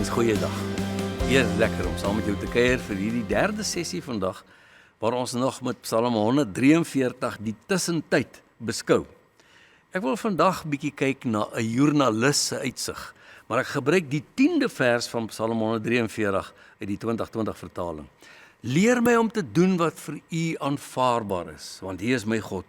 Erns, goeiedag. Weer lekker om saam met jou te kuier vir hierdie derde sessie vandag, waar ons nog met Psalm 143 die tussentyd beskou. Ek wil vandag bietjie kyk na 'n joernalis se uitsig, maar ek gebruik die 10de vers van Psalm 143 uit die 2020 vertaling. Leer my om te doen wat vir U aanvaarbaar is, want U is my God.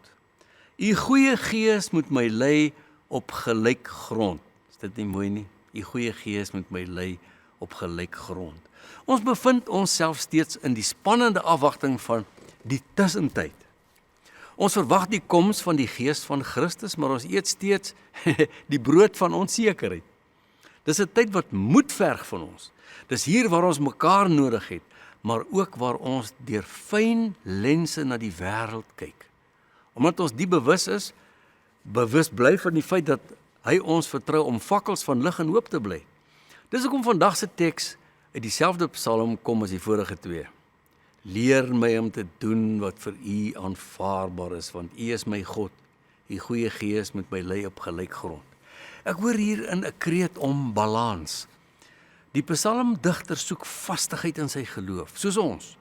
U goeie gees moet my lei op gelyk grond. Is dit nie mooi nie? U goeie gees moet my lei op gelyk grond. Ons bevind onsself steeds in die spannende afwagting van die tussentyd. Ons verwag die koms van die gees van Christus, maar ons eet steeds die brood van onsekerheid. Dis 'n tyd wat moed verg van ons. Dis hier waar ons mekaar nodig het, maar ook waar ons deur fyn lense na die wêreld kyk. Omdat ons die bewus bly van die feit dat hy ons vertrou om fakkels van lig en hoop te bly. Dis hoekom vandag se teks uit dieselfde psalm kom as die vorige twee. Leer my om te doen wat vir U aanvaarbaar is, want U is my God. U goeie gees moet my lei op gelyk grond. Ek hoor hier in 'n kreet om balans. Die psalmdigter soek vastigheid in sy geloof, soos ons.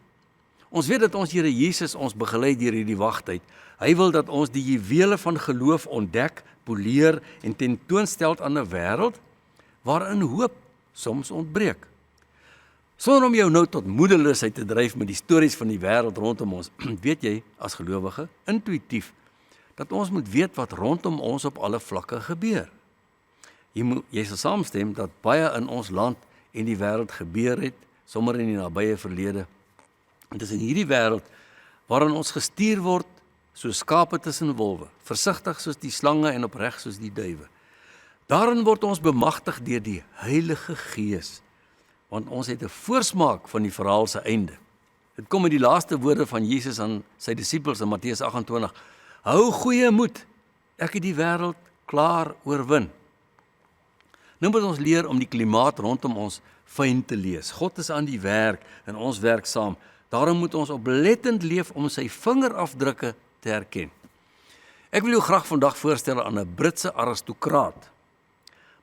Ons weet dat ons Here Jesus ons begelei deur hierdie wagtyd. Hy wil dat ons die juwele van geloof ontdek, poleer en tentoonstel aan 'n wêreld waarin hoop soms ontbreek. Sonder om jou nou tot moedeloosheid te dryf met die stories van die wêreld rondom ons, weet jy as gelowige intuïtief dat ons moet weet wat rondom ons op alle vlakke gebeur. Jy sal saamstem dat baie in ons land en die wêreld gebeur het, sommer in die nabye verlede. Dit is in hierdie wêreld waarin ons gestuur word soos skape tussen wolwe, versigtig soos die slange en opreg soos die duwe. Daarin word ons bemagtig deur die Heilige Gees, want ons het 'n voorsmaak van die verhaal se einde. Dit kom met die laaste woorde van Jesus aan sy disippels in Matteus 28. Hou goeie moed, ek het die wêreld klaar oorwin. Nou moet ons leer om die klimaat rondom ons fyn te lees. God is aan die werk en ons werk saam. Daarom moet ons oplettend leef om sy vingerafdrukke te herken. Ek wil jou graag vandag voorstel aan 'n Britse aristokraat,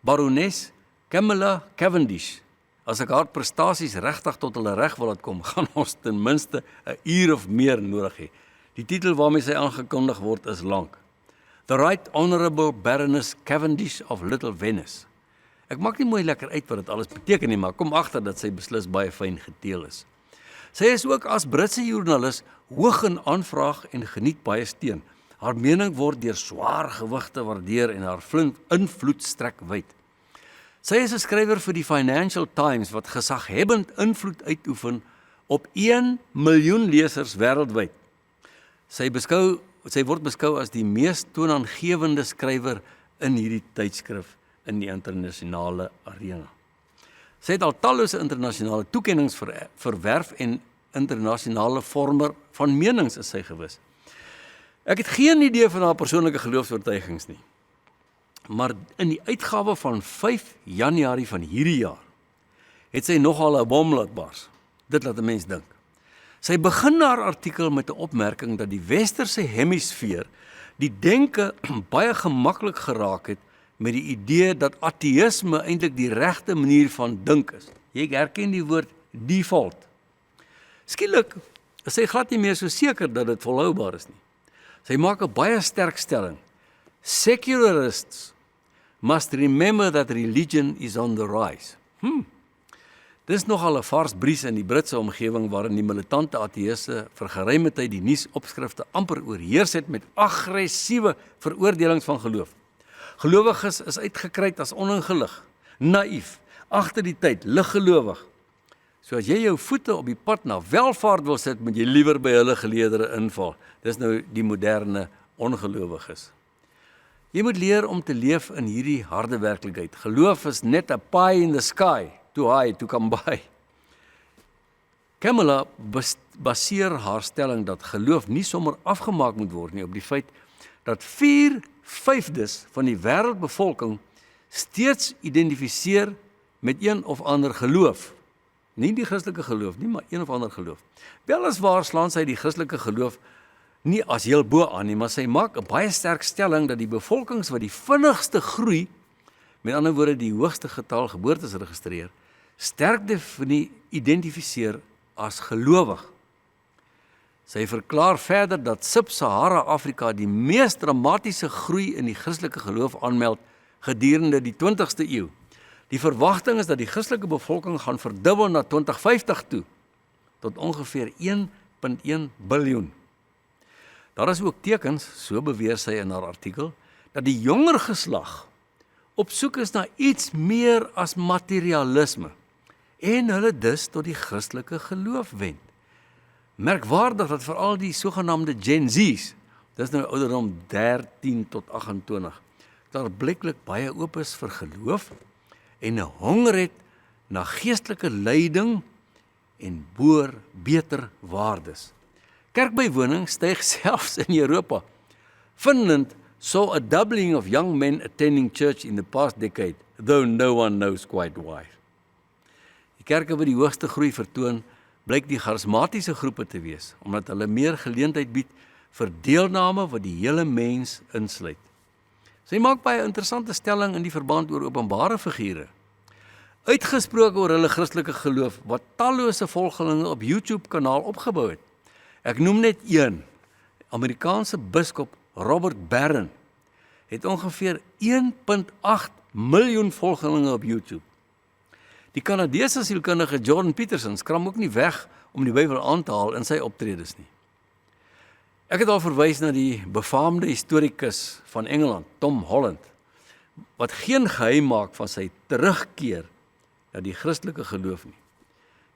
Barones Camilla Cavendish. As ek haar prestasies regtig tot hulle reg wil laat kom, gaan ons ten minste 'n uur of meer nodig hê. Die titel waarmee sy aangekondig word is lank. The Right Honourable Baroness Cavendish of Little Venice. Ek maak nie mooi lekker uit wat dit alles beteken nie, maar kom agter dat sy beslis baie fyn geteel is. Sy is ook as Britse joernalis hoog in aanvraag en geniet baie steun. Haar mening word deur swaar gewigte waardeer en haar invloed strek wyd. Sy is 'n skrywer vir die Financial Times wat gesaghebbend invloed uitoefen op 1 miljoen lesers wêreldwyd. Sy word beskou as die mees toonaangewende skrywer in hierdie tydskrif in die internasionale arena. Sy het al tallose internasionale toekennings verwerf en internasionale vormer van menings is sy gewis. Ek het geen idee van haar persoonlike geloofsoortuigings nie. Maar in die uitgawe van 5 Januarie van hierdie jaar het sy nogal 'n bom laat bars. Dit laat 'n mens dink. Sy begin haar artikel met 'n opmerking dat die westerse hemisfeer die denke baie gemaklik geraak het met die idee dat ateïsme eintlik die regte manier van dink is. Jy herken die woord default. Skielik is sy glad nie meer so seker dat dit volhoubaar is nie. Sy maak 'n baie sterk stelling. Secularists must remember that religion is on the rise. Dis nogal 'n vars bries in die Britse omgewing waarin die militante ateïste vir geruime tyd die nuusopskrifte amper oorheers het met aggressiewe veroordelings van geloof. Gelowiges is uitgekryt as oningelig, naïef, agter die tyd, liggelowig. So as jy jou voete op die pad na welvaart wil sit, moet jy liewer by hulle geleedere inval. Dis nou die moderne ongelowiges. Jy moet leer om te leef in hierdie harde werklikheid. Geloof is net 'n pie in the sky, too high to come by. Camilla baseer haar stelling dat geloof nie sommer afgemaak moet word nie op die feit dat 4/5 van die wêreldbevolking steeds identifiseer met een of ander geloof. Nie die Christelike geloof nie, maar een of ander geloof. Weliswaar slaan sy die Christelike geloof nie as heel bo aan nie, maar sy maak 'n baie sterk stelling dat die bevolkings wat die vinnigste groei, met ander woorde die hoogste getal geboortes registreer, sterk identifiseer as gelowig. Sy verklaar verder dat Sub-Sahara Afrika die mees dramatiese groei in die Christelike geloof aanmeld gedurende die 20ste eeu. Die verwagting is dat die Christelike bevolking gaan verdubbel na 2050 toe, tot ongeveer 1,1 biljoen. Daar is ook tekens, so beweer sy in haar artikel, dat die jonger geslag op soek is na iets meer as materialisme en hulle dus tot die Christelike geloof wend. Merkwaardig dat veral die sogenaamde Gen Z's, dis nou ouderdom 13 tot 28, daar blyklik baie oop is vir geloof en 'n honger het na geestelike leiding en beter waardes. Kerkbywoning styg selfs in Europa. Finland saw a doubling of young men attending church in the past decade, though no one knows quite why. Die kerke wat die hoogste groei vertoon, blyk die charismatiese groepe te wees, omdat hulle meer geleentheid bied vir deelname wat die hele mens insluit. Sy maak baie interessante stelling in die verband oor openbare figure. Uitgesproke oor hulle Christelike geloof, wat tallose volgelinge op YouTube-kanaal opgebou het. Ek noem net een, Amerikaanse biskop Robert Barron, het ongeveer 1,8 miljoen volgelinge op YouTube. Die Kanadese sielkundige Jordan Peterson skram ook nie weg om die Bybel aan te haal in sy optredes nie. Ek het al verwys na die befaamde historikus van Engeland, Tom Holland, wat geen geheim maak van sy terugkeer na die Christelike geloof nie.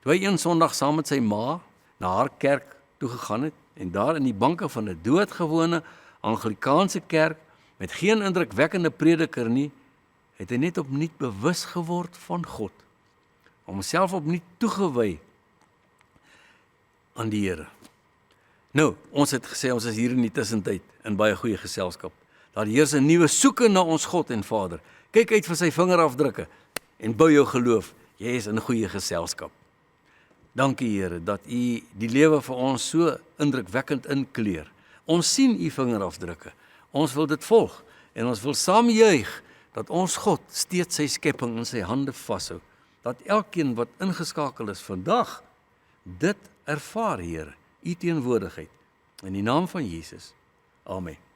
Toe hy een Sondag saam met sy ma na haar kerk toegegaan het en daar in die banke van 'n doodgewone Anglikaanse kerk met geen indrukwekkende prediker nie, het hy net opnuut bewus geword van God, om homself opnuut toegewy aan die Here. Nou, ons het gesê, ons is hier in die tussentyd, in baie goeie geselskap. Daar heers 'n nuwe soeke na ons God en Vader. Kyk uit vir sy vingerafdrukke, en bou jou geloof, jy is in goeie geselskap. Dankie Here, dat U die lewe vir ons so indrukwekkend inkleur. Ons sien U vingerafdrukke, ons wil dit volg, en ons wil saam juig, dat ons God steeds sy skepping in sy hande vashou, dat elkeen wat ingeskakel is vandag, dit ervaar Here, U teenwoordigheid, in die naam van Jesus, Amen.